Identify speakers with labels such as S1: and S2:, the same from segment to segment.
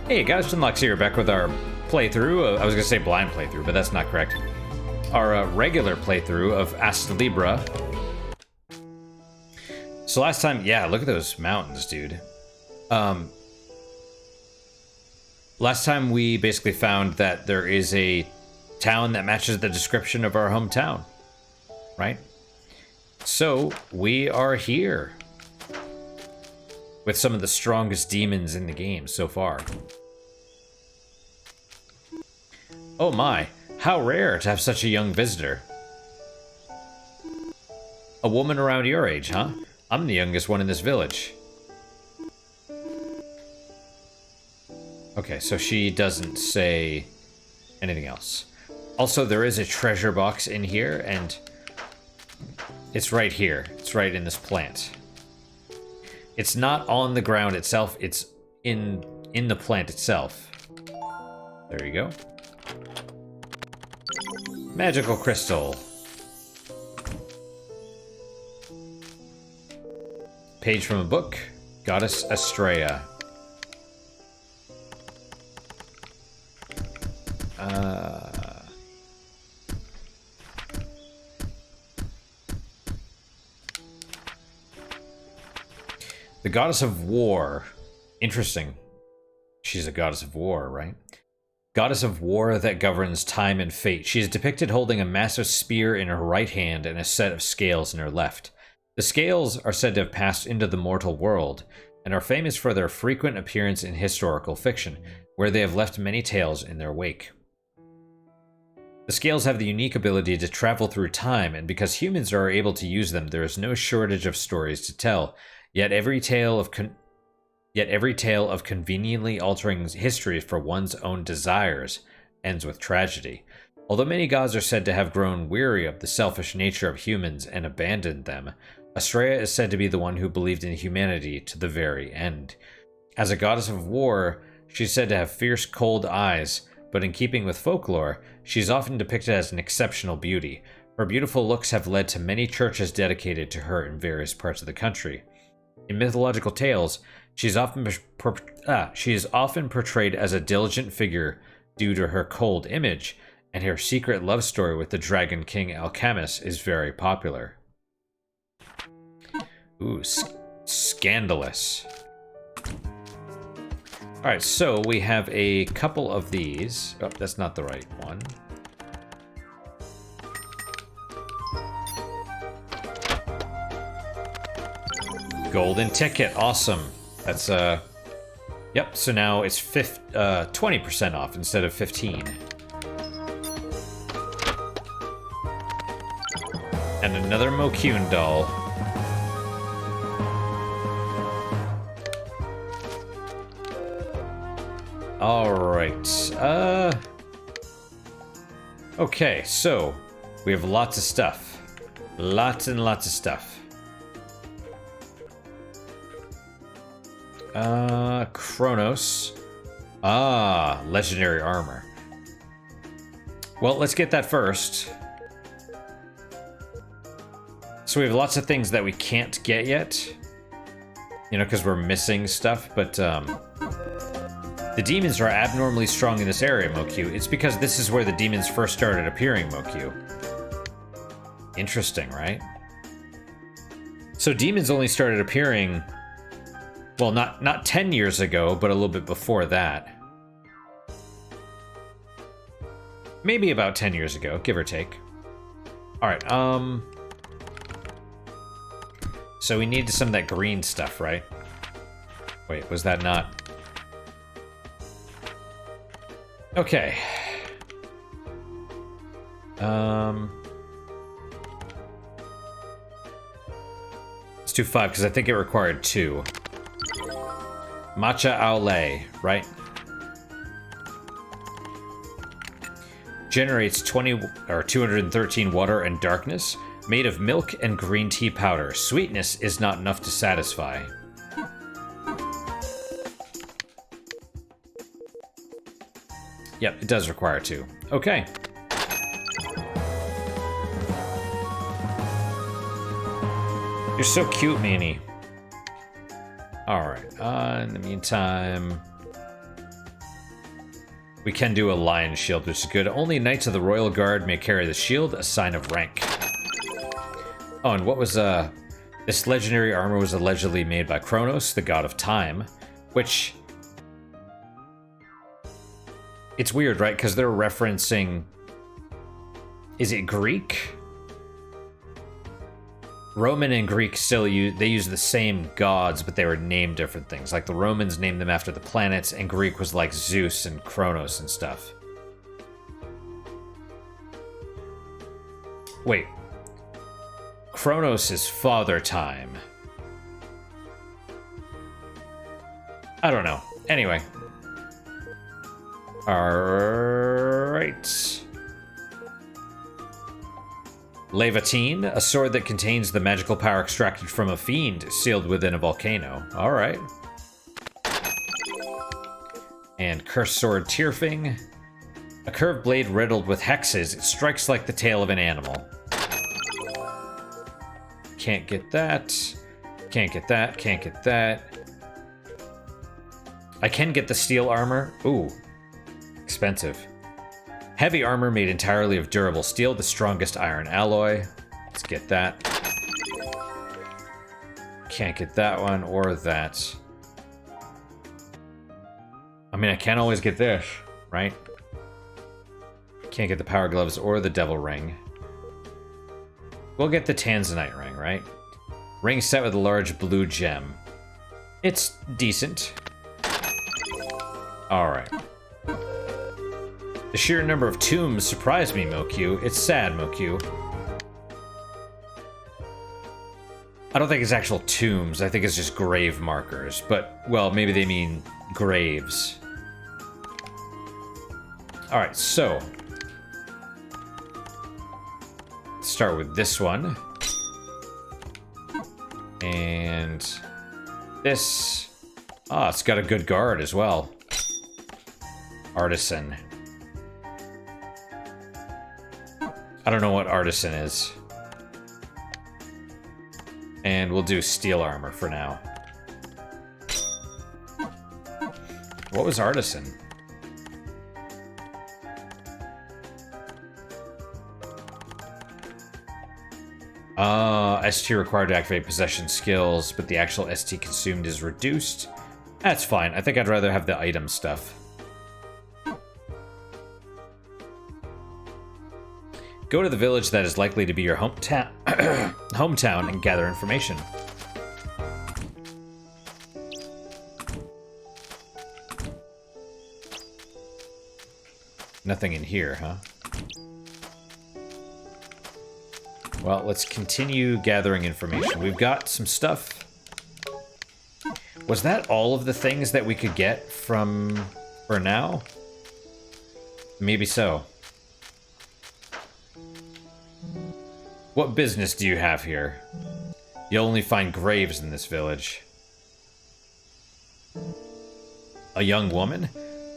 S1: Hey guys, Shinlock's here, back with our playthrough. I was gonna say blind playthrough, but that's not correct. Our regular playthrough of Astlibra. So last time, yeah, look at those mountains, dude. Last time we basically found that there is a town that matches the description of our hometown, right? So we are here with some of the strongest demons in the game so far. Oh my, how rare to have such a young visitor. A woman around your age, huh? I'm the youngest one in this village. Okay, so she doesn't say anything else. Also, there is a treasure box in here, and it's right here. It's right in this plant. It's not on the ground itself, it's in the plant itself. There you go. Magical crystal. Page from a book. Goddess Estrella. The goddess of war. Interesting. She's a goddess of war, right? Goddess of war that governs time and fate. She is depicted holding a massive spear in her right hand and a set of scales in her left. The scales are said to have passed into the mortal world, and are famous for their frequent appearance in historical fiction, where they have left many tales in their wake. The scales have the unique ability to travel through time, and because humans are able to use them, there is no shortage of stories to tell. Yet every tale of conveniently altering history for one's own desires ends with tragedy. Although many gods are said to have grown weary of the selfish nature of humans and abandoned them, Estrella is said to be the one who believed in humanity to the very end. As a goddess of war, she's said to have fierce, cold eyes, but in keeping with folklore, she's often depicted as an exceptional beauty. Her beautiful looks have led to many churches dedicated to her in various parts of the country. In mythological tales, she is often portrayed as a diligent figure due to her cold image, and her secret love story with the Dragon King Alchemist is very popular. Ooh, scandalous. Alright, so we have a couple of these. Oh, that's not the right one. Golden ticket, awesome. That's yep, so now it's 20% off instead of 15. And another Mokune doll. Alright, okay, so we have lots of stuff. Lots and lots of stuff. Kronos. Ah, legendary armor. Well, let's get that first. So we have lots of things that we can't get yet. You know, because we're missing stuff, but, the demons are abnormally strong in this area, Moku. It's because this is where the demons first started appearing, Moku. Interesting, right? So demons only started appearing... well, not 10 years ago, but a little bit before that. Maybe about 10 years ago, give or take. Alright, so we need some of that green stuff, right? Wait, was that not... okay. Let's do 5, because I think it required 2. Matcha Aule, right? Generates 213 water and darkness, made of milk and green tea powder. Sweetness is not enough to satisfy. Yep, it does require 2. Okay. You're so cute, Meanie. Alright, in the meantime... We can do a lion shield, which is good. Only Knights of the Royal Guard may carry the shield, a sign of rank. Oh, and what was, this legendary armor was allegedly made by Kronos, the god of time, which... It's weird, right? Because they're referencing... Is it Greek? Roman and Greek still use the same gods, but they were named different things. Like the Romans named them after the planets, and Greek was like Zeus and Kronos and stuff. Wait. Kronos is Father Time. I don't know. Anyway. Alright. Levatine, a sword that contains the magical power extracted from a fiend sealed within a volcano. Alright. And Cursed Sword Tyrfing. A curved blade riddled with hexes. It strikes like the tail of an animal. Can't get that. Can't get that. Can't get that. I can get the steel armor. Ooh. Expensive. Heavy armor made entirely of durable steel, the strongest iron alloy. Let's get that. Can't get that one or that. I mean, I can't always get this, right? Can't get the power gloves or the devil ring. We'll get the Tanzanite ring, right? Ring set with a large blue gem. It's decent. Alright. The sheer number of tombs surprised me, Moku. It's sad, Moku. I don't think it's actual tombs. I think it's just grave markers. But, well, maybe they mean graves. Alright, so. Let's start with this one. And this. Ah, it's got a good guard as well. Artisan. I don't know what Artisan is. And we'll do steel armor for now. What was Artisan? ST required to activate possession skills, but the actual ST consumed is reduced. That's fine. I think I'd rather have the item stuff. Go to the village that is likely to be your hometown and gather information. Nothing in here, huh? Well, let's continue gathering information. We've got some stuff. Was that all of the things that we could get from for now? Maybe so. What business do you have here? You'll only find graves in this village. A young woman?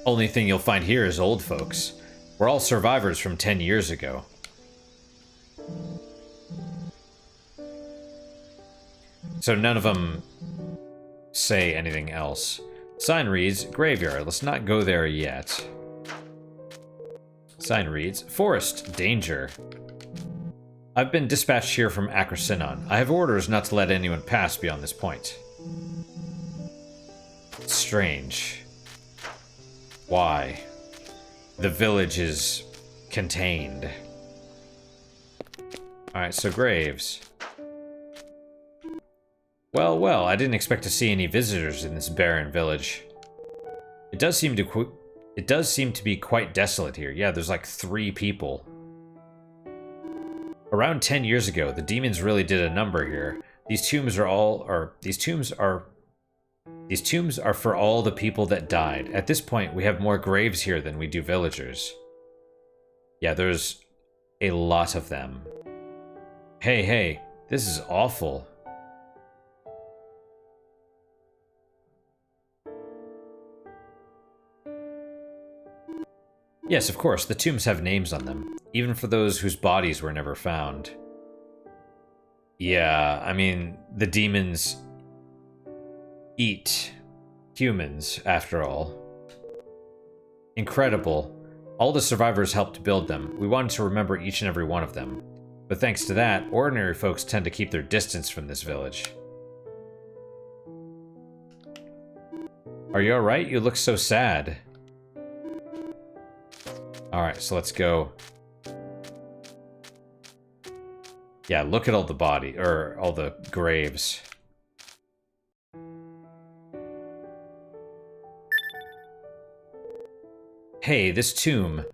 S1: Only thing you'll find here is old folks. We're all survivors from 10 years ago. So none of them say anything else. Sign reads, graveyard. Let's not go there yet. Sign reads, forest, danger. I've been dispatched here from Akrasinon. I have orders not to let anyone pass beyond this point. Strange. Why? The village is contained. Alright, so graves. Well, well, I didn't expect to see any visitors in this barren village. It does seem to be quite desolate here. Yeah, there's like 3 people. Around 10 years ago, the demons really did a number here. These tombs are for all the people that died. At this point, we have more graves here than we do villagers. Yeah, there's a lot of them. Hey, hey, this is awful. Yes, of course, the tombs have names on them, even for those whose bodies were never found. Yeah, I mean, the demons eat humans, after all. Incredible. All the survivors helped build them. We wanted to remember each and every one of them. But thanks to that, ordinary folks tend to keep their distance from this village. Are you alright? You look so sad. Alright, so let's go. Yeah, look at all the body, or all the graves. Hey, this tomb.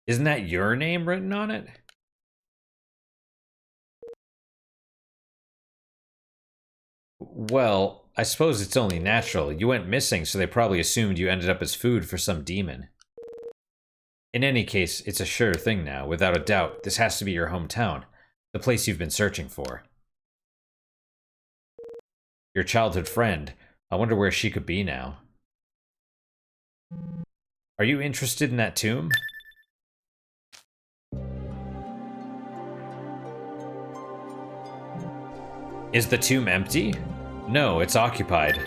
S1: Isn't that your name written on it? Well, I suppose it's only natural. You went missing, so they probably assumed you ended up as food for some demon. In any case, it's a sure thing now, without a doubt. This has to be your hometown, the place you've been searching for. Your childhood friend. I wonder where she could be now. Are you interested in that tomb? Is the tomb empty? No, it's occupied.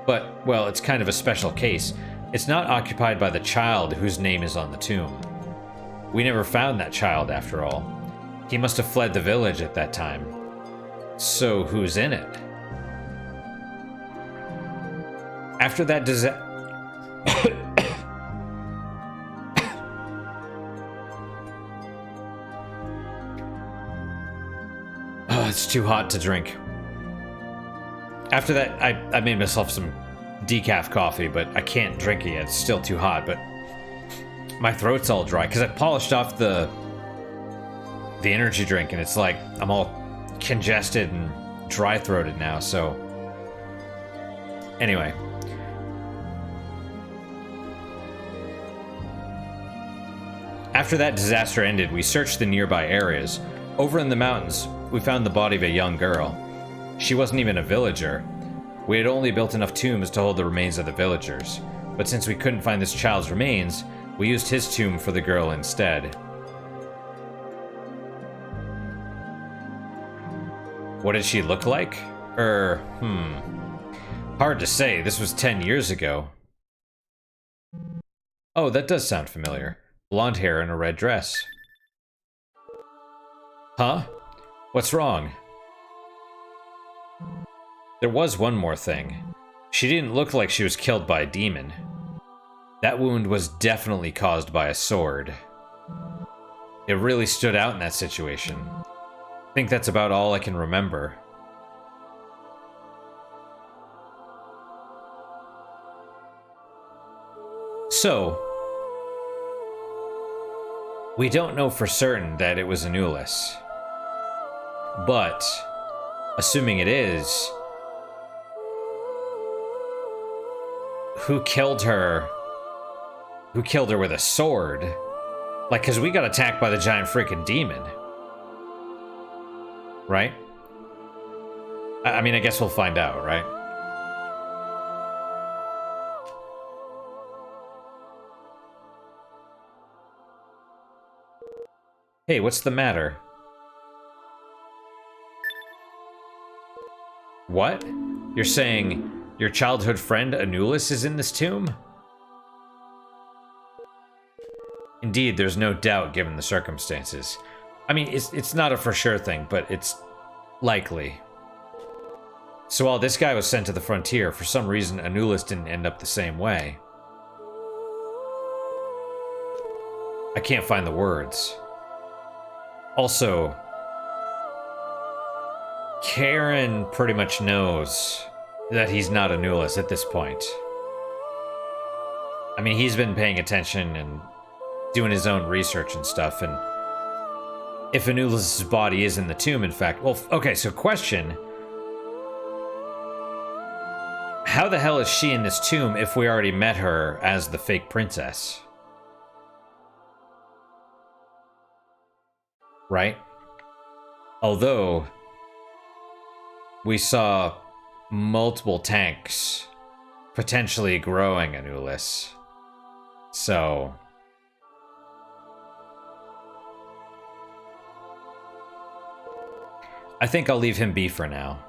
S1: But, well, it's kind of a special case. It's not occupied by the child whose name is on the tomb. We never found that child, after all. He must have fled the village at that time. So, who's in it? After that disaster... Oh, it's too hot to drink. After that, I made myself some decaf coffee, but I can't drink it yet. It's still too hot, but my throat's all dry because I polished off the energy drink, and it's like I'm all congested and dry-throated now, so... Anyway. After that disaster ended, we searched the nearby areas. Over in the mountains, we found the body of a young girl. She wasn't even a villager. We had only built enough tombs to hold the remains of the villagers, but since we couldn't find this child's remains, we used his tomb for the girl instead. What did she look like? Hard to say, this was 10 years ago. Oh, that does sound familiar. Blonde hair and a red dress. Huh? What's wrong? There was one more thing. She didn't look like she was killed by a demon. That wound was definitely caused by a sword. It really stood out in that situation. I think that's about all I can remember. So, we don't know for certain that it was Anulus. But, assuming it is, who killed her? Who killed her with a sword? Like, because we got attacked by the giant freaking demon. Right? I mean, I guess we'll find out, right? Hey, what's the matter? What? You're saying your childhood friend Anulus is in this tomb? Indeed, there's no doubt given the circumstances. I mean, it's not a for sure thing, but it's likely. So while this guy was sent to the frontier, for some reason Anulus didn't end up the same way. I can't find the words. Also, Karen pretty much knows that he's not Anulus at this point. I mean, he's been paying attention and doing his own research and stuff, and if Anulus' body is in the tomb, in fact... Well, okay, so question. How the hell is she in this tomb if we already met her as the fake princess? Right? Although, we saw multiple tanks potentially growing Anulus. So... I think I'll leave him be for now.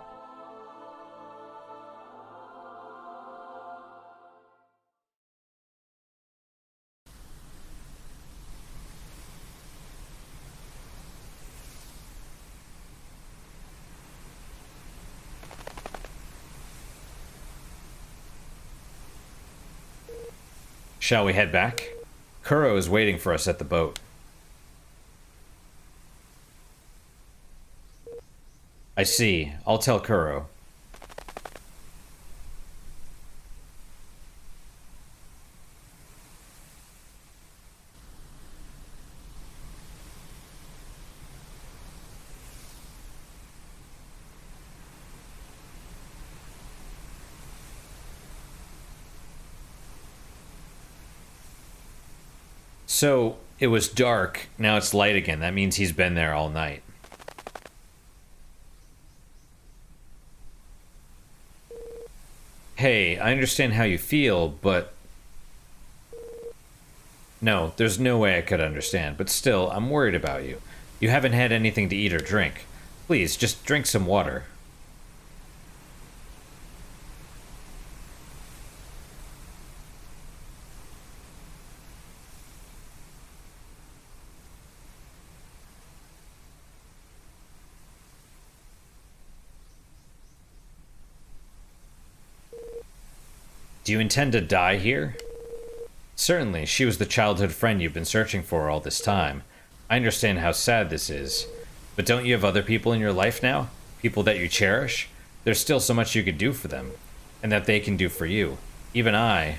S1: Shall we head back? Kuro is waiting for us at the boat. I see. I'll tell Kuro. So, it was dark, now it's light again. That means he's been there all night. Hey, I understand how you feel, but... No, there's no way I could understand, but still, I'm worried about you. You haven't had anything to eat or drink. Please, just drink some water. Do you intend to die here? Certainly, she was the childhood friend you've been searching for all this time. I understand how sad this is. But don't you have other people in your life now? People that you cherish? There's still so much you could do for them. And that they can do for you. Even I...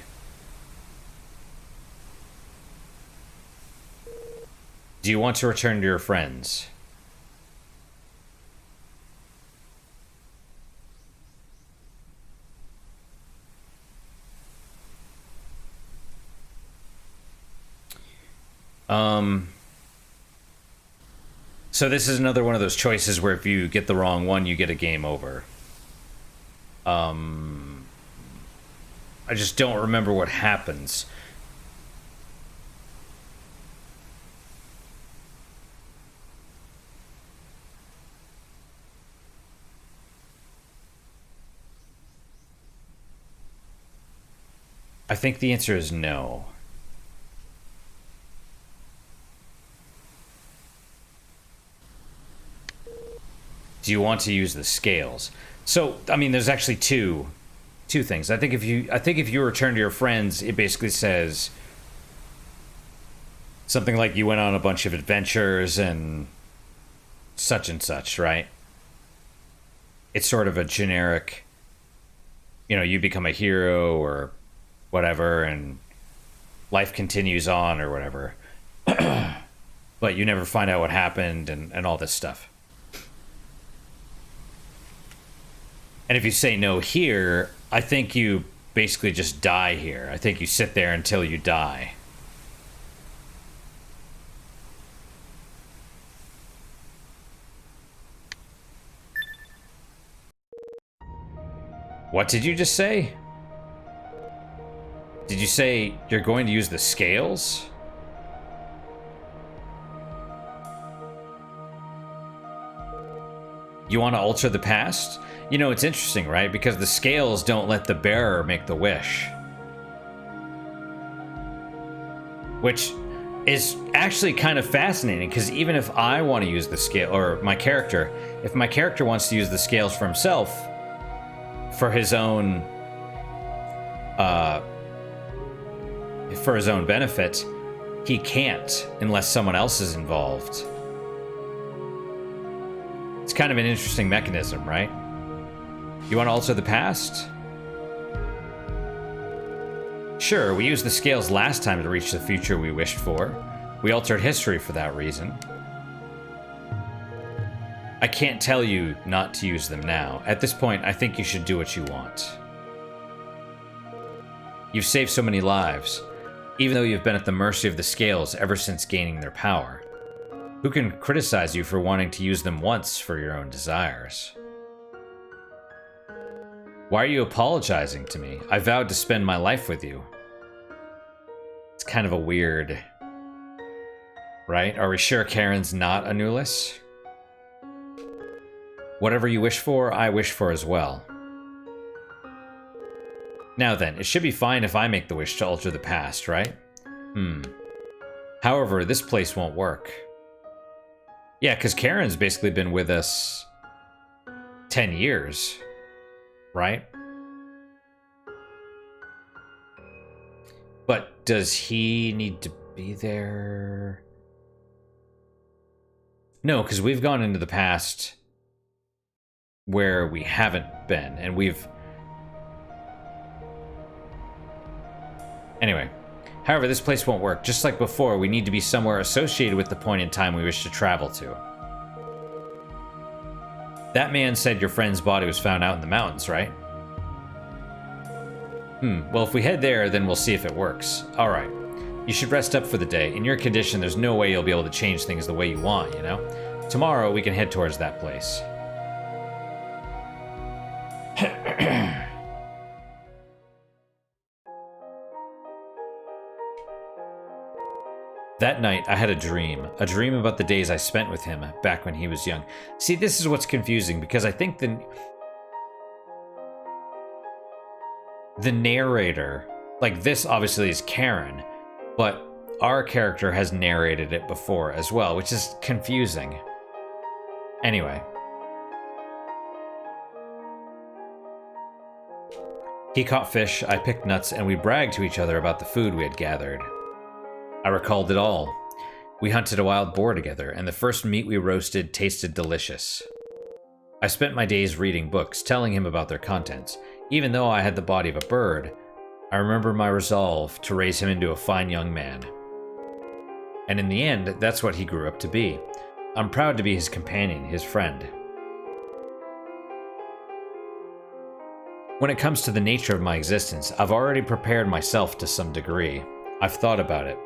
S1: Do you want to return to your friends? So this is another one of those choices where if you get the wrong one, you get a game over. I just don't remember what happens. I think the answer is no. Do you want to use the scales? So, I mean, there's actually two things. I think if you return to your friends, it basically says something like you went on a bunch of adventures and such, right? It's sort of a generic, you know, you become a hero or whatever, and life continues on or whatever. But you never find out what happened and all this stuff. And if you say no here, I think you basically just die here. I think you sit there until you die. What did you just say? Did you say you're going to use the scales? You want to alter the past? You know, it's interesting, right? Because the scales don't let the bearer make the wish. Which is actually kind of fascinating, because even if I want to use the scale, or my character, if my character wants to use the scales for himself, for his own benefit, he can't unless someone else is involved. It's kind of an interesting mechanism, right? You want to alter the past? Sure, we used the scales last time to reach the future we wished for. We altered history for that reason. I can't tell you not to use them now. At this point, I think you should do what you want. You've saved so many lives, even though you've been at the mercy of the scales ever since gaining their power. Who can criticize you for wanting to use them once for your own desires? Why are you apologizing to me? I vowed to spend my life with you. It's kind of a weird... Right? Are we sure Karen's not Anulis? Whatever you wish for, I wish for as well. Now then, it should be fine if I make the wish to alter the past, right? However, this place won't work. Yeah, because Karen's basically been with us 10 years. Right? But does he need to be there? No, because we've gone into the past where we haven't been, and we've... Anyway. However, this place won't work. Just like before, we need to be somewhere associated with the point in time we wish to travel to. That man said your friend's body was found out in the mountains, right? Well, if we head there, then we'll see if it works. Alright. You should rest up for the day. In your condition, there's no way you'll be able to change things the way you want, you know? Tomorrow, we can head towards that place. That night, I had a dream about the days I spent with him back when he was young. See, this is what's confusing, because I think the narrator, like this obviously is Karen, but our character has narrated it before as well, which is confusing. Anyway. He caught fish, I picked nuts, and we bragged to each other about the food we had gathered. I recalled it all. We hunted a wild boar together, and the first meat we roasted tasted delicious. I spent my days reading books, telling him about their contents. Even though I had the body of a bird, I remember my resolve to raise him into a fine young man. And in the end, that's what he grew up to be. I'm proud to be his companion, his friend. When it comes to the nature of my existence, I've already prepared myself to some degree. I've thought about it.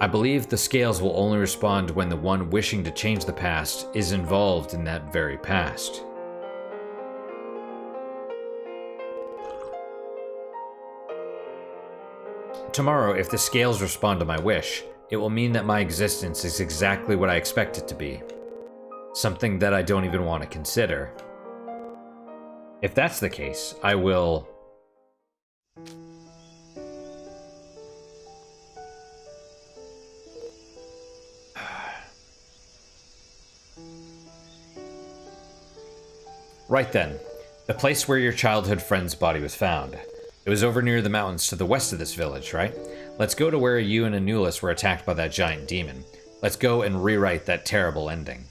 S1: I believe the scales will only respond when the one wishing to change the past is involved in that very past. Tomorrow, if the scales respond to my wish, it will mean that my existence is exactly what I expect it to be. Something that I don't even want to consider. If that's the case, I will... Right then, the place where your childhood friend's body was found. It was over near the mountains to the west of this village, right? Let's go to where you and Anulis were attacked by that giant demon. Let's go and rewrite that terrible ending.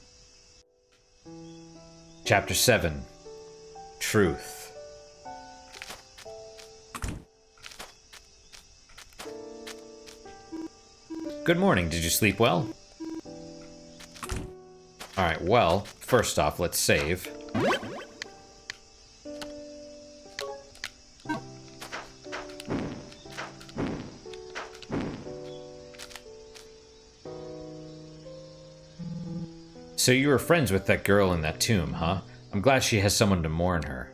S1: Chapter 7. Truth. Good morning, did you sleep well? Alright, well, first off, let's save. So you were friends with that girl in that tomb, huh? I'm glad she has someone to mourn her.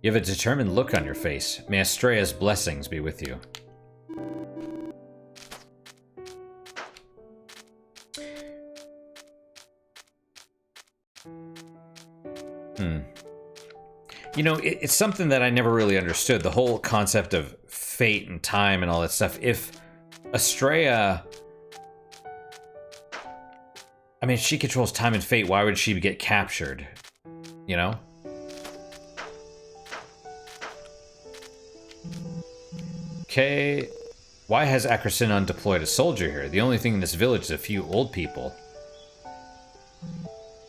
S1: You have a determined look on your face. May Astrea's blessings be with you. You know, it's something that I never really understood. The whole concept of fate and time and all that stuff. If Astrea... I mean, if she controls time and fate, why would she get captured? You know? Okay. Why has Akrasinon deployed a soldier here? The only thing in this village is a few old people.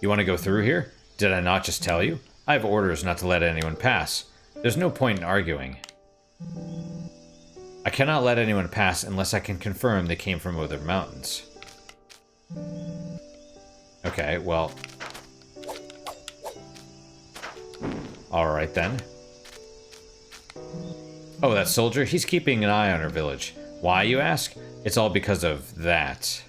S1: You want to go through here? Did I not just tell you? I have orders not to let anyone pass. There's no point in arguing. I cannot let anyone pass unless I can confirm they came from other mountains. Okay, well... Alright then. Oh, that soldier? He's keeping an eye on our village. Why, you ask? It's all because of that.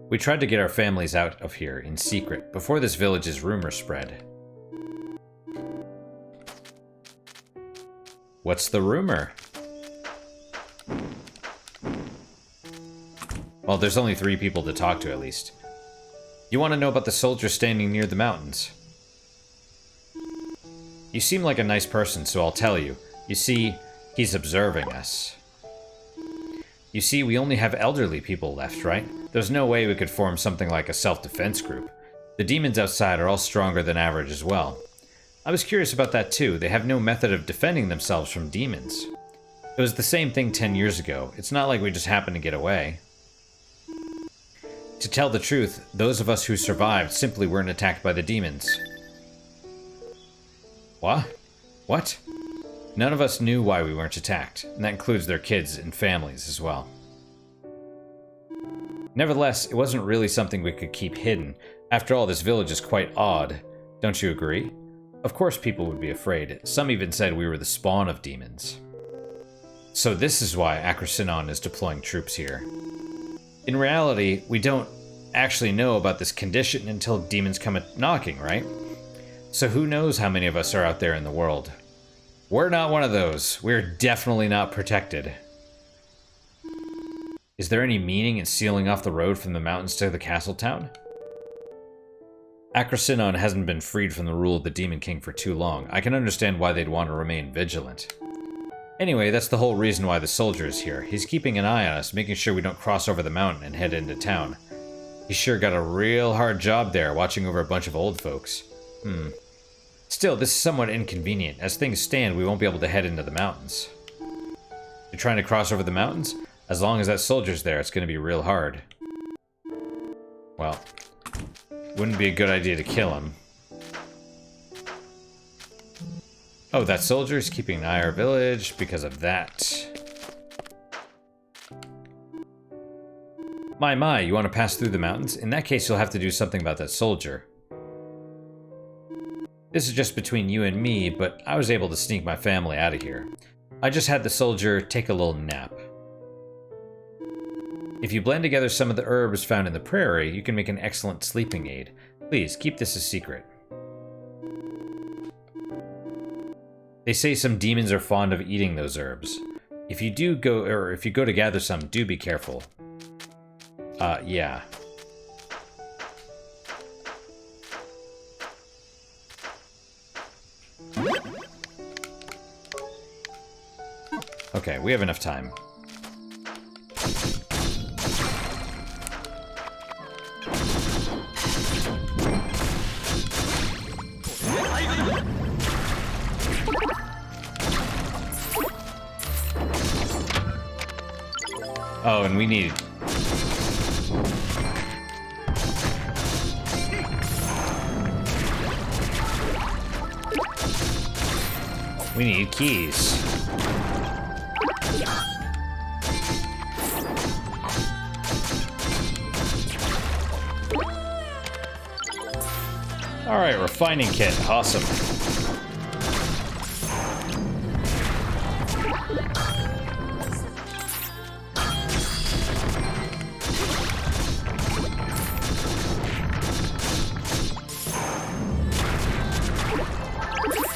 S1: We tried to get our families out of here in secret before this village's rumor spread. What's the rumor? Well, there's only 3 people to talk to at least. You want to know about the soldier standing near the mountains? You seem like a nice person, so I'll tell you. You see, he's observing us. You see, we only have elderly people left, right? There's no way we could form something like a self-defense group. The demons outside are all stronger than average as well. I was curious about that too. They have no method of defending themselves from demons. It was the same thing 10 years ago. It's not like we just happened to get away. To tell the truth, those of us who survived simply weren't attacked by the demons. What? What? None of us knew why we weren't attacked, and that includes their kids and families as well. Nevertheless, it wasn't really something we could keep hidden. After all, this village is quite odd. Don't you agree? Of course people would be afraid. Some even said we were the spawn of demons. So this is why Akrasinon is deploying troops here. In reality, we don't actually know about this condition until demons come knocking, right? So who knows how many of us are out there in the world? We're not one of those. We're definitely not protected. Is there any meaning in sealing off the road from the mountains to the castle town? Akrasinon hasn't been freed from the rule of the Demon King for too long. I can understand why they'd want to remain vigilant. Anyway, that's the whole reason why the soldier is here. He's keeping an eye on us, making sure we don't cross over the mountain and head into town. He's sure got a real hard job there, watching over a bunch of old folks. Still, this is somewhat inconvenient. As things stand, we won't be able to head into the mountains. You're trying to cross over the mountains? As long as that soldier's there, it's going to be real hard. Well, wouldn't be a good idea to kill him. Oh, that soldier's keeping an eye on our village because of that. My, you want to pass through the mountains? In that case, you'll have to do something about that soldier. This is just between you and me, but I was able to sneak my family out of here. I just had the soldier take a little nap. If you blend together some of the herbs found in the prairie, you can make an excellent sleeping aid. Please, keep this a secret. They say some demons are fond of eating those herbs. If you go to gather some, do be careful. Yeah. Okay, we have enough time. Oh, and we need... We need keys. Alright, refining kit. Awesome.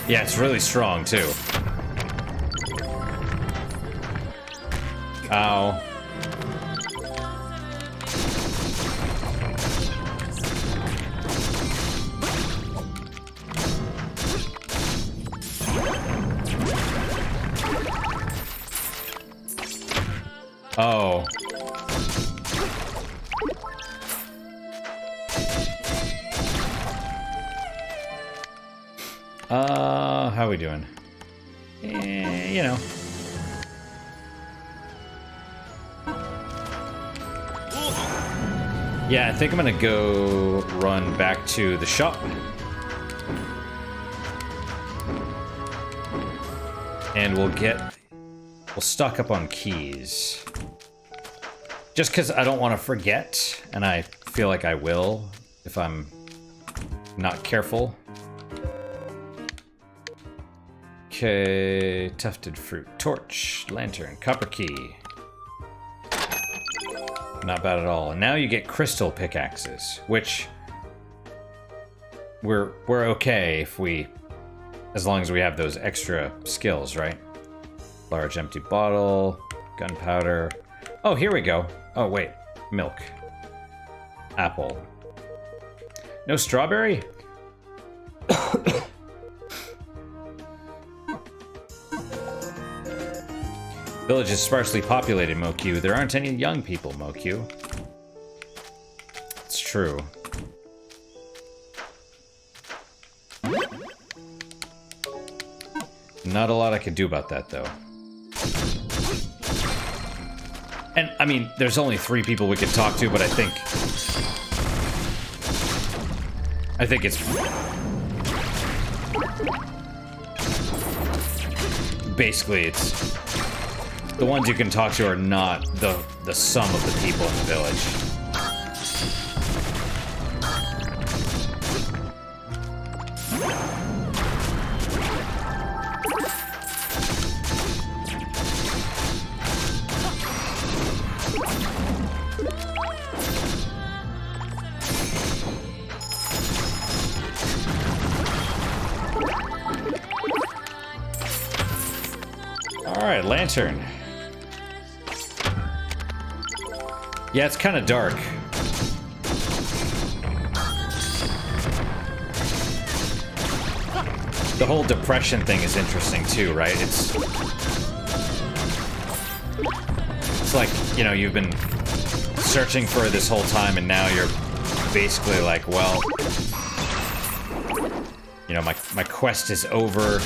S1: Yeah, it's really strong, too. Ow. Oh. How are we doing? You know. Yeah, I think I'm gonna go run back to the shop. And we'll stock up on keys. Just because I don't want to forget, and I feel like I will if I'm not careful. Okay, tufted fruit, torch, lantern, copper key. Not bad at all. And now you get crystal pickaxes, which we're okay if as long as we have those extra skills, right? Large empty bottle, gunpowder. Oh, here we go. Oh, wait. Milk. Apple. No strawberry? Village is sparsely populated, Mokyu. There aren't any young people, Mokyu. It's true. Not a lot I could do about that, though. And, I mean, there's only 3 people we could talk to, but I think it's... Basically, it's... The ones you can talk to are not the sum of the people in the village. Alright, lantern. Yeah, it's kind of dark. The whole depression thing is interesting too, right? It's like, you know, you've been searching for this whole time and now you're basically like, well, you know, my quest is over.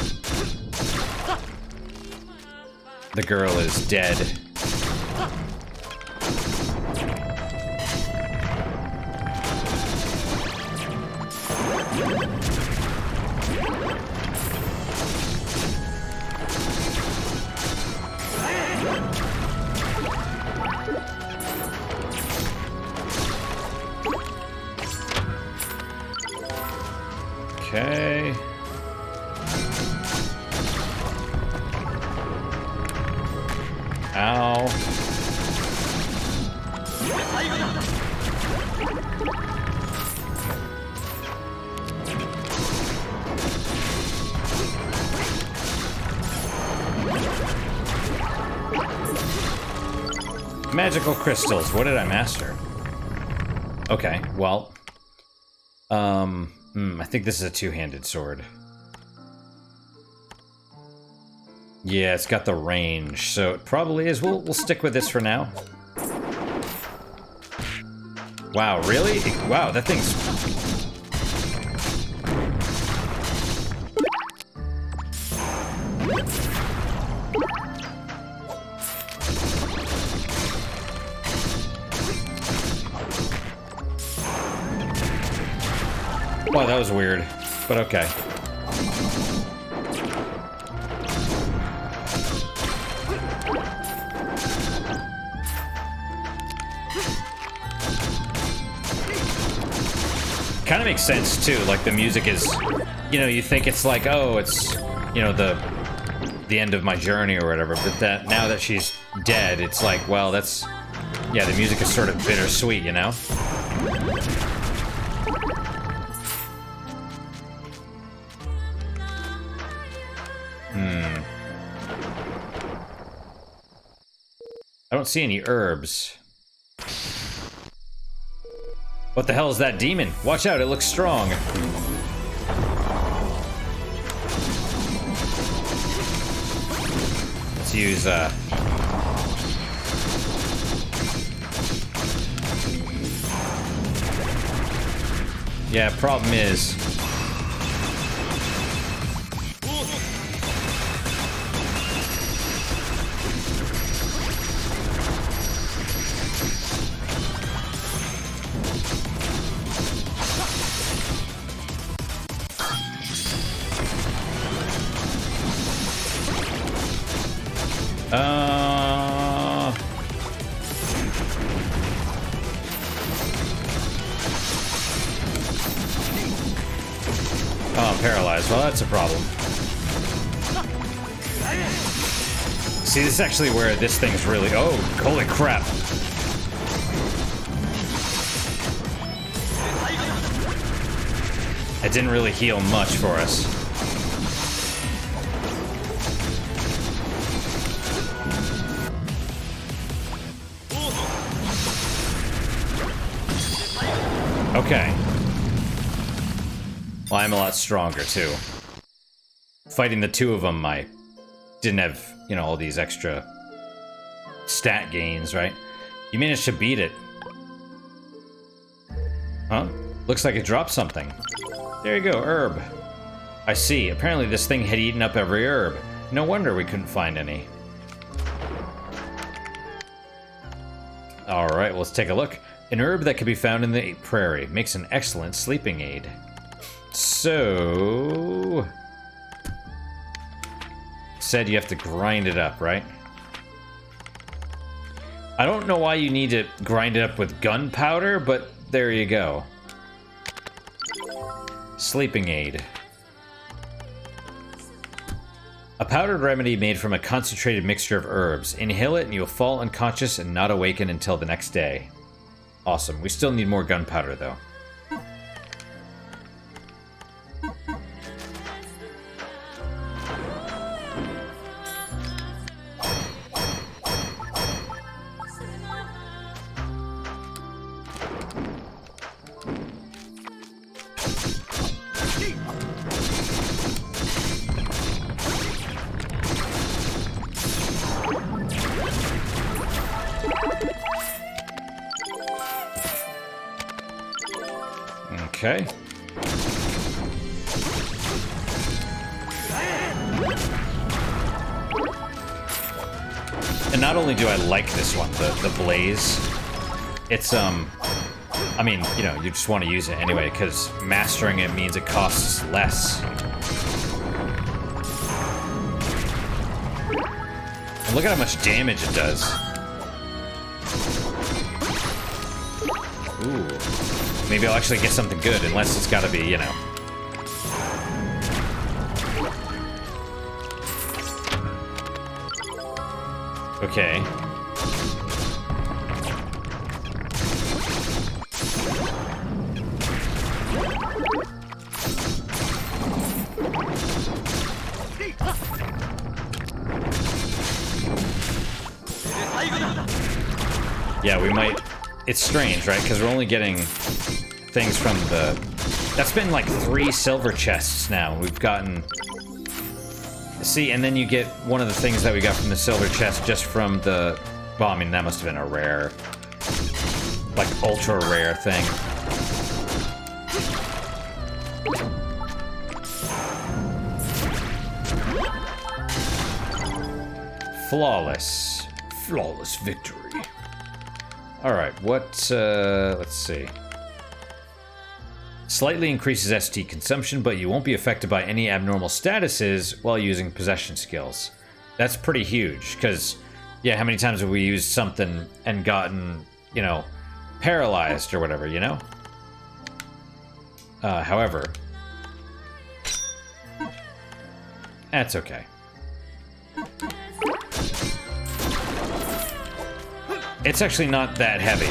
S1: The girl is dead. Okay. Ow. Magical crystals. What did I master? Okay, well. I think this is a two-handed sword. Yeah, it's got the range, so it probably is. We'll stick with this for now. Wow, really? Wow, that thing's... Wow, that was weird, but okay. Kind of makes sense too, like the music is, you know, you think it's like, oh, it's, you know, the end of my journey or whatever, but that now that she's dead, it's like, well, that's, yeah, the music is sort of bittersweet, you know? I don't see any herbs. What the hell is that demon? Watch out, it looks strong. Let's use, yeah, problem is... Oh, I'm paralyzed. Well, that's a problem. See, this is actually where this thing's really... Oh, holy crap. It didn't really heal much for us. Okay. Well, I'm a lot stronger, too. Fighting the two of them, I didn't have, you know, all these extra stat gains, right? You managed to beat it. Huh? Looks like it dropped something. There you go, herb. I see. Apparently this thing had eaten up every herb. No wonder we couldn't find any. Alright, let's take a look. An herb that can be found in the prairie makes an excellent sleeping aid. So... said you have to grind it up, right? I don't know why you need to grind it up with gunpowder, but there you go. Sleeping aid. A powdered remedy made from a concentrated mixture of herbs. Inhale it and you'll fall unconscious and not awaken until the next day. Awesome. We still need more gunpowder, though. Okay. And not only do I like this one, the blaze, it's, I mean, you know, you just want to use it anyway, because mastering it means it costs less. And look at how much damage it does. Ooh. Maybe I'll actually get something good, unless it's gotta be, you know. Okay. Yeah, we might... It's strange, right? Because we're only getting things from the... That's been like 3 silver chests now. We've gotten... See, and then you get one of the things that we got from the silver chest just from the... Well, I mean, that must have been a rare... Like, ultra rare thing. Flawless. Flawless victory. Alright, what, let's see. Slightly increases ST consumption, but you won't be affected by any abnormal statuses while using possession skills. That's pretty huge, because, yeah, how many times have we used something and gotten, you know, paralyzed or whatever, you know? However... That's okay. It's actually not that heavy.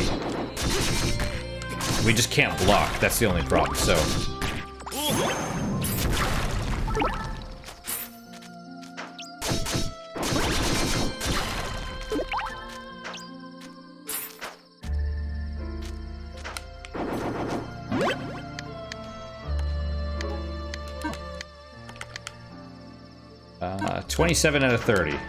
S1: We just can't block, that's the only problem, so... Uh, 27 out of 30.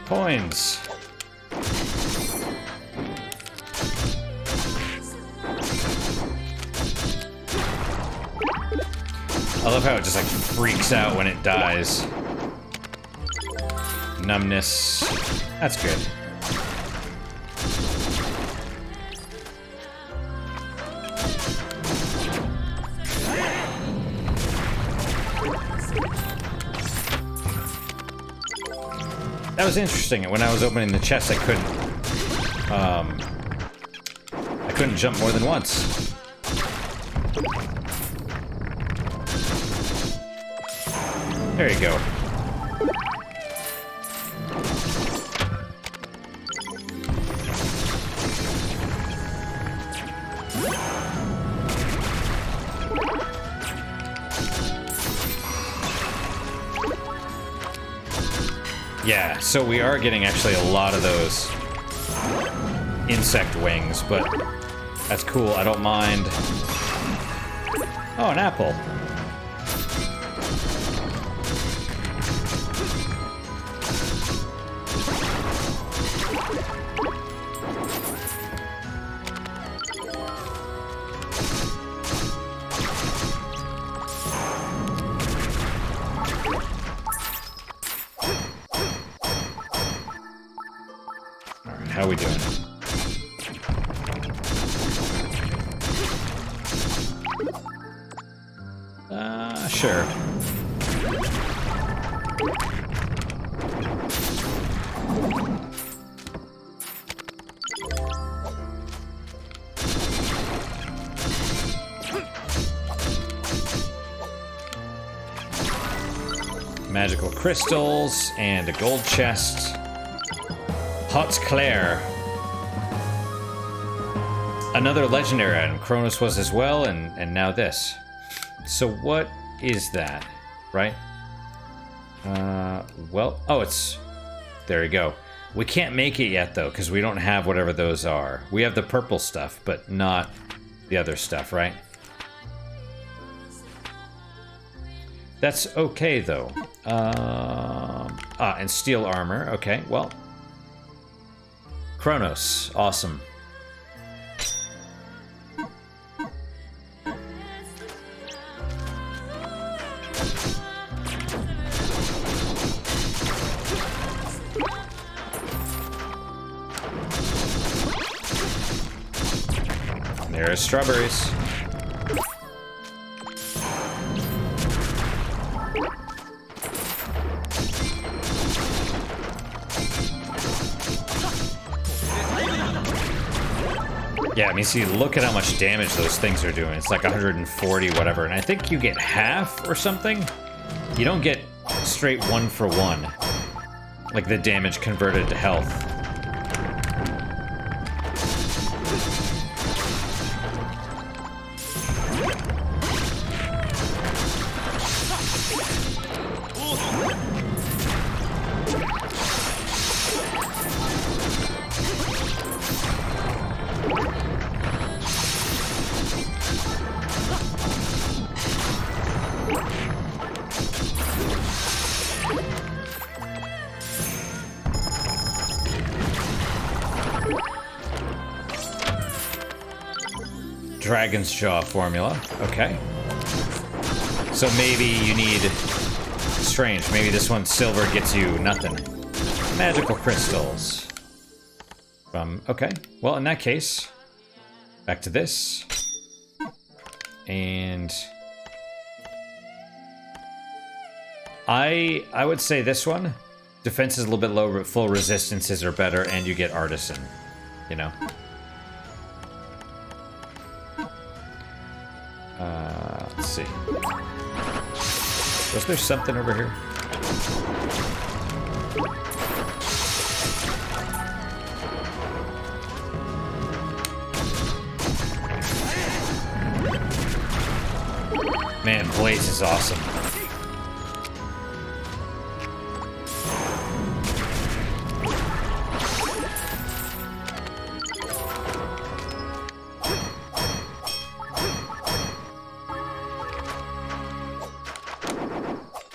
S1: Coins. I love how it just like freaks out when it dies. Numbness. That's good. That was interesting. When I was opening the chest, I couldn't jump more than once. There you go. Yeah, so we are getting actually a lot of those insect wings, but that's cool. I don't mind. Oh, an apple. How are we doing? Sure. Magical crystals and a gold chest. Hot's Claire. Another legendary item. Kronos was as well, and now this. So what is that, right? Well, oh, it's... There you go. We can't make it yet, though, because we don't have whatever those are. We have the purple stuff, but not the other stuff, right? That's okay, though. And steel armor. Okay, well... Kronos. Awesome. There's strawberries. Yeah, I mean, see, look at how much damage those things are doing. It's like 140, whatever. And I think you get half or something. You don't get straight 1 for 1. Like the damage converted to health. Dragon's Jaw formula. Okay. So maybe you need... Strange. Maybe this one silver gets you nothing. Magical crystals. Okay. Well, in that case, back to this. And... I would say this one. Defense is a little bit low, but full resistances are better, and you get Artisan. You know? Let's see. Was there something over here? Man, Blaze is awesome.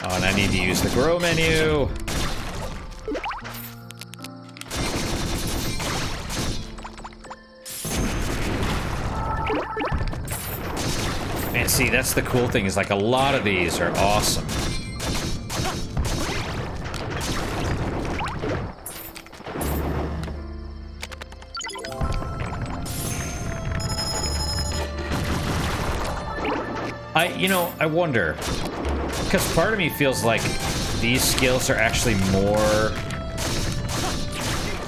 S1: Oh, and I need to use the grow menu. Man, see, that's the cool thing, is like a lot of these are awesome. I wonder, because part of me feels like these skills are actually more...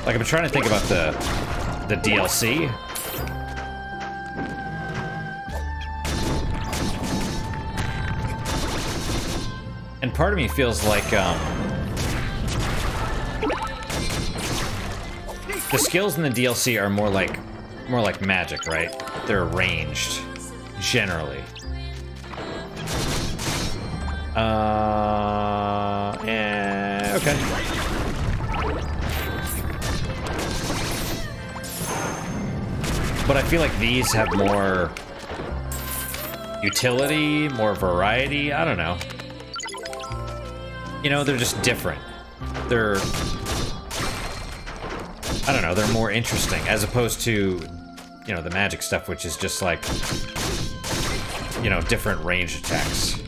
S1: Like, I'm trying to think about the DLC. And part of me feels like, the skills in the DLC are more like magic, right? They're ranged, generally. Yeah, okay. But I feel like these have more utility, more variety. I don't know. You know, they're just different. They're... I don't know, they're more interesting, as opposed to, you know, the magic stuff, which is just like, you know, different range attacks.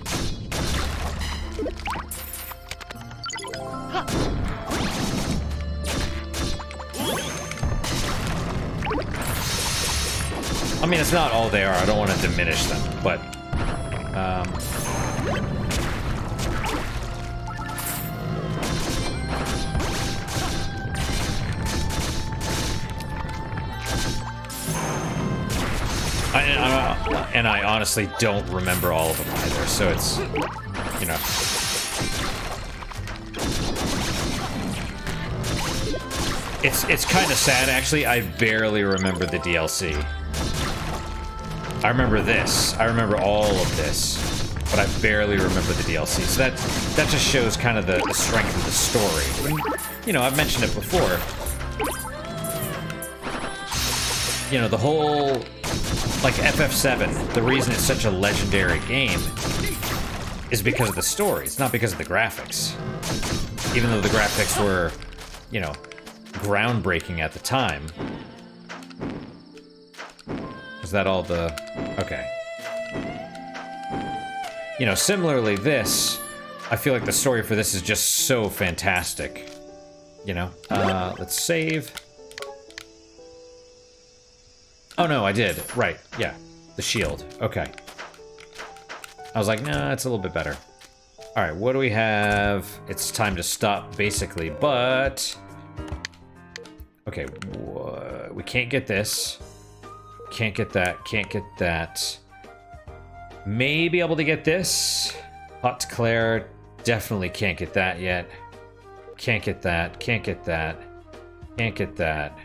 S1: I mean, it's not all they are. I don't want to diminish them, but... and I honestly don't remember all of them either, so it's, you know... It's kind of sad, actually. I barely remember the DLC. I remember this. I remember all of this, but I barely remember the DLC. So that just shows kind of the strength of the story. And, you know, I've mentioned it before. You know, the whole, like, FF7, the reason it's such a legendary game is because of the story. It's not because of the graphics. Even though the graphics were, you know, groundbreaking at the time. Is that all the... Okay. You know, similarly, this, I feel like the story for this is just so fantastic. You know? Let's save. Oh, no, I did. Right, yeah. The shield. Okay. I was like, nah, it's a little bit better. Alright, what do we have? It's time to stop, basically, but... Okay, we can't get this. Can't get that, can't get that. May be able to get this. Hot Claire, definitely can't get that yet. Can't get that, can't get that. Can't get that.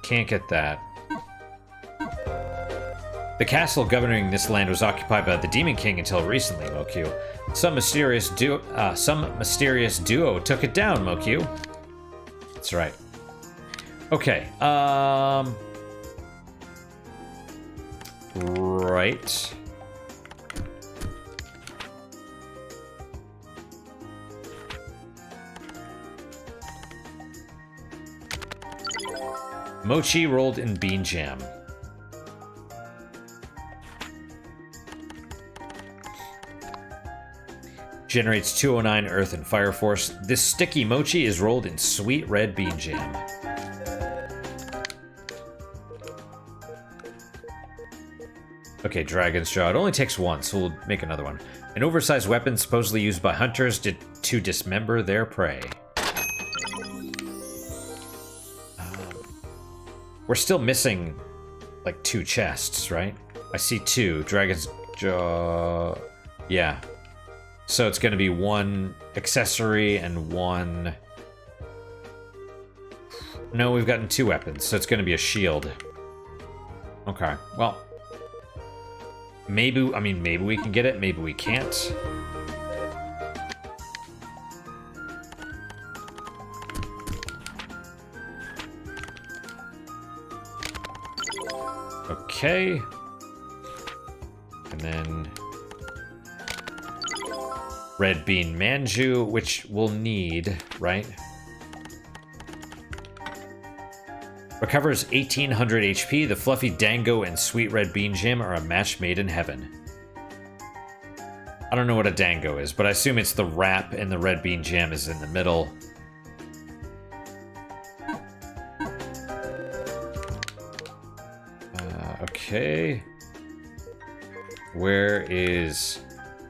S1: Can't get that. The castle governing this land was occupied by the Demon King until recently, Moku. Some mysterious duo took it down, Moku. That's right. Okay, right. Mochi rolled in bean jam. Generates 209 earth and fire force. This sticky mochi is rolled in sweet red bean jam. Okay, Dragon's Jaw. It only takes one, so we'll make another one. An oversized weapon supposedly used by hunters to dismember their prey. We're still missing, like, 2 chests, right? I see 2. Dragon's Jaw... Yeah. So it's going to be 1 accessory and 1... No, we've gotten 2 weapons, so it's going to be a shield. Okay, well... Maybe we can get it, maybe we can't. Okay. And then... Red Bean Manju, which we'll need, right? Recovers 1800 HP. The Fluffy Dango and Sweet Red Bean Jam are a match made in heaven. I don't know what a Dango is, but I assume it's the wrap and the Red Bean Jam is in the middle. Okay. Where is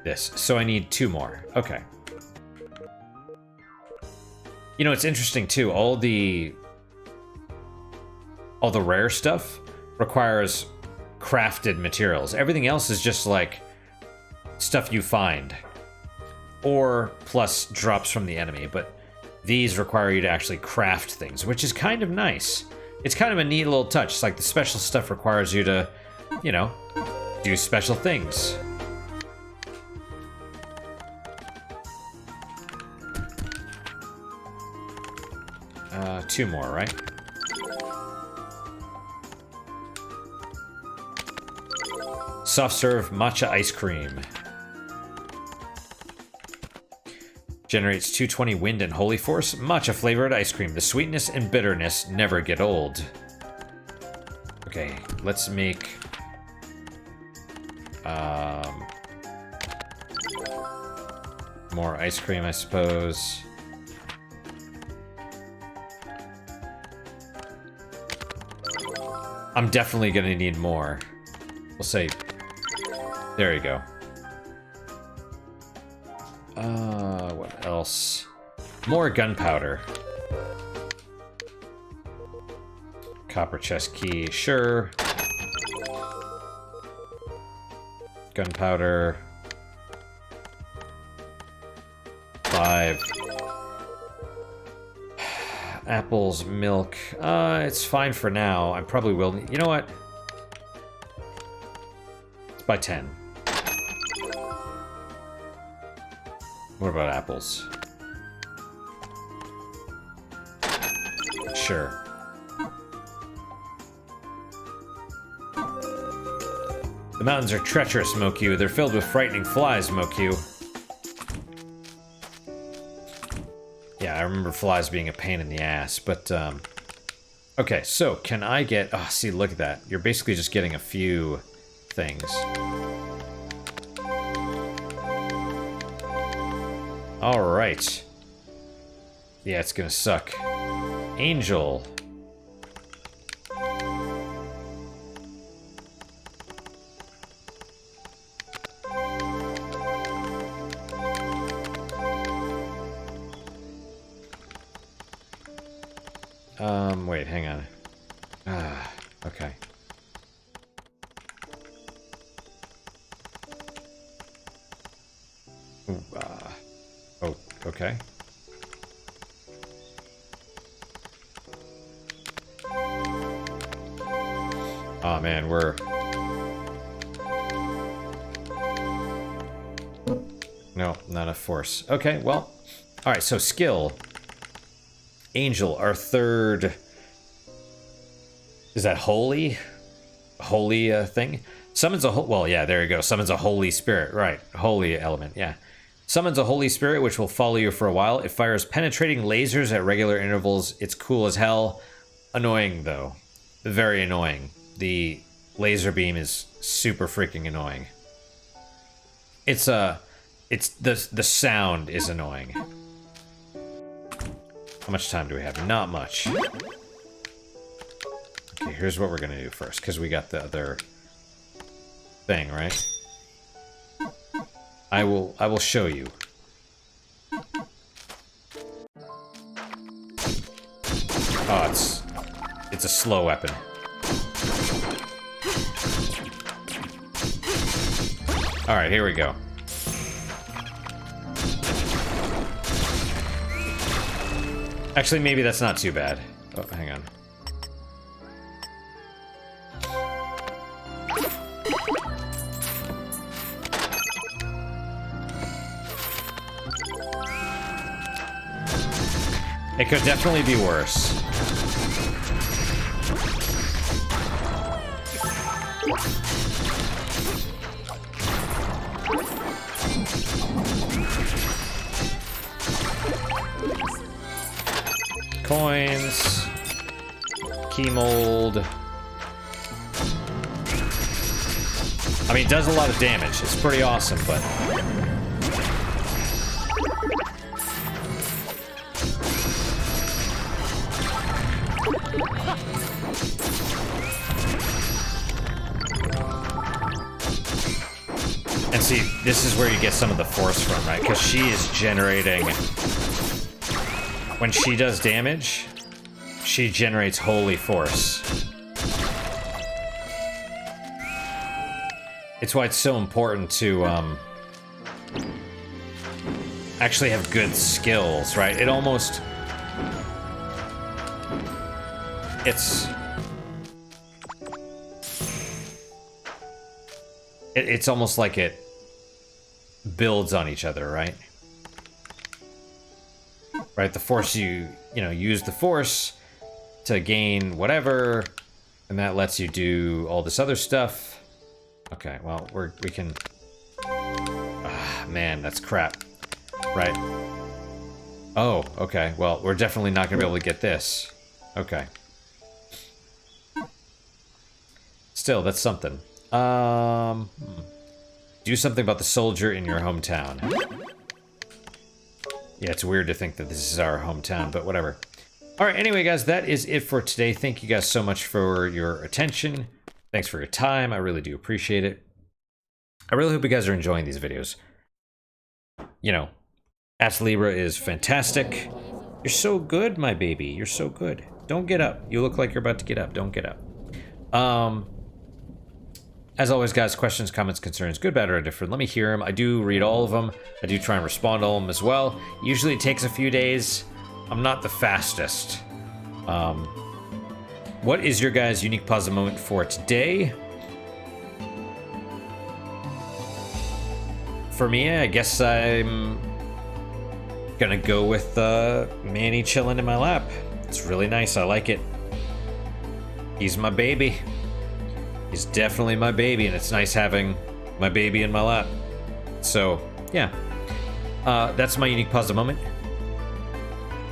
S1: this? So I need 2 more. Okay. You know, it's interesting too. All the rare stuff requires crafted materials. Everything else is just like stuff you find or plus drops from the enemy, but these require you to actually craft things, which is kind of nice. It's kind of a neat little touch. It's like the special stuff requires you to, you know, do special things. Two more, right? soft serve matcha ice cream. Generates 220 wind and holy force. Matcha flavored ice cream. The sweetness and bitterness never get old. Okay, let's make... more ice cream, I suppose. I'm definitely gonna need more. We'll say... There you go. What else? More gunpowder. Copper chest key, sure. Gunpowder. 5. Apples, milk. It's fine for now. I probably will. You know what? Let's buy 10. What about apples? Sure. The mountains are treacherous, Moku. They're filled with frightening flies, Moku. Yeah, I remember flies being a pain in the ass, but, okay, so, can I get... Oh, see, look at that. You're basically just getting a few things. Alright. Yeah, it's gonna suck. Angel. Wait, hang on. Okay. Ooh, oh, okay. Oh man, we're... No, not enough force. Okay, well... Alright, so skill. Angel, our third... Is that holy? Holy thing? Summons a... Well, yeah, there you go. Summons a holy spirit. Right, holy element, yeah. Summons a holy spirit which will follow you for a while. It fires penetrating lasers at regular intervals. It's cool as hell. Annoying, though. Very annoying. The laser beam is super freaking annoying. It's the sound is annoying. How much time do we have? Not much. Okay, here's what we're gonna do first, because we got the other thing, right? I will show you. Oh, it's a slow weapon. Alright, here we go. Actually, maybe that's not too bad. Oh, hang on. It could definitely be worse. Coins. Key mold. I mean, it does a lot of damage. It's pretty awesome, but... And see, this is where you get some of the force from, right? Because she is generating... When she does damage, she generates holy force. It's why it's so important to, actually have good skills, right? It almost... It's almost like it builds on each other, right? Right, the force you use the force to gain whatever, and that lets you do all this other stuff. Okay, well, we can... Ah, man, that's crap. Right. Oh, okay. Well, we're definitely not going to be able to get this. Okay. Still, that's something. Do something about the soldier in your hometown. Yeah, it's weird to think that this is our hometown, but whatever. Alright, anyway, guys, that is it for today. Thank you guys so much for your attention. Thanks for your time. I really do appreciate it. I really hope you guys are enjoying these videos. You know, Astlibra is fantastic. You're so good, my baby. You're so good. Don't get up. You look like you're about to get up. Don't get up. As always, guys, questions, comments, concerns, good, bad, or indifferent, let me hear them. I do read all of them. I do try and respond to all of them as well. Usually it takes a few days. I'm not the fastest. What is your guys' unique positive moment for today? For me, I guess I'm gonna go with Manny chilling in my lap. It's really nice. I like it. He's my baby. He's definitely my baby, and it's nice having my baby in my lap. So, yeah. That's my unique positive moment.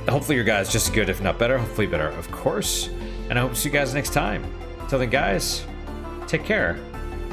S1: Hopefully your guys just as good, if not better. Hopefully better, of course. And I hope to see you guys next time. Until then, guys, take care.